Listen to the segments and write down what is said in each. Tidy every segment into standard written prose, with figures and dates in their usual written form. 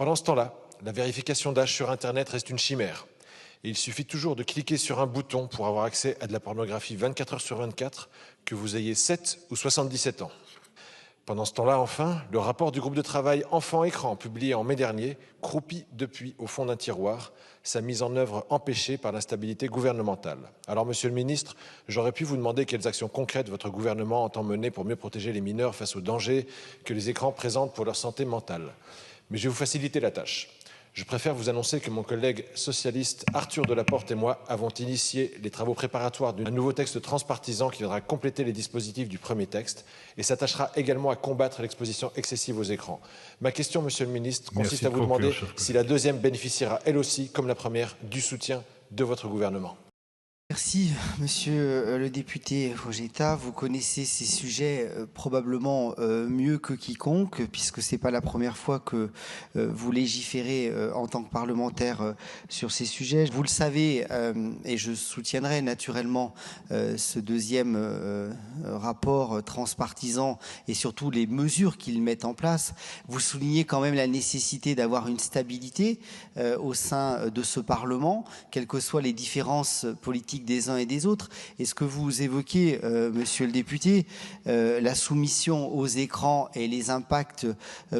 Pendant ce temps-là, la vérification d'âge sur Internet reste une chimère. Et il suffit toujours de cliquer sur un bouton pour avoir accès à de la pornographie 24 heures sur 24, que vous ayez 7 ou 77 ans. Pendant ce temps-là, enfin, le rapport du groupe de travail Enfants-Écran, publié en mai dernier, croupit depuis au fond d'un tiroir, sa mise en œuvre empêchée par l'instabilité gouvernementale. Alors, Monsieur le Ministre, j'aurais pu vous demander quelles actions concrètes votre gouvernement entend mener pour mieux protéger les mineurs face aux dangers que les écrans présentent pour leur santé mentale. Mais je vais vous faciliter la tâche. Je préfère vous annoncer que mon collègue socialiste Arthur Delaporte et moi avons initié les travaux préparatoires d'un nouveau texte transpartisan qui viendra compléter les dispositifs du premier texte et s'attachera également à combattre l'exposition excessive aux écrans. Ma question, Monsieur le Ministre, consiste à vous demander si la deuxième bénéficiera, elle aussi, comme la première, du soutien de votre gouvernement. Merci, monsieur le député Fojeta. Vous connaissez ces sujets probablement mieux que quiconque, puisque ce n'est pas la première fois que vous légiférez en tant que parlementaire sur ces sujets. Vous le savez, et je soutiendrai naturellement ce deuxième rapport transpartisan et surtout les mesures qu'il met en place. Vous soulignez quand même la nécessité d'avoir une stabilité au sein de ce Parlement, quelles que soient les différences politiques des uns et des autres. Et ce que vous évoquez, monsieur le député, la soumission aux écrans et les impacts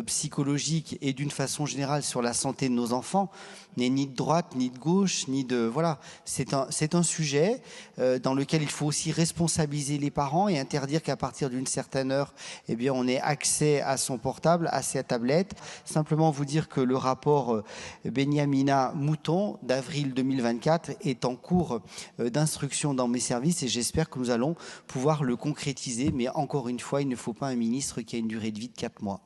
psychologiques et d'une façon générale sur la santé de nos enfants, n'est ni de droite, ni de gauche, ni de... Voilà, c'est un sujet dans lequel il faut aussi responsabiliser les parents et interdire qu'à partir d'une certaine heure, eh bien, on ait accès à son portable, à sa tablette. Simplement vous dire que le rapport Benyamin Mouton d'avril 2024 est en cours d'instruction dans mes services et j'espère que nous allons pouvoir le concrétiser. Mais encore une fois, il ne faut pas un ministre qui a une durée de vie de 4 mois.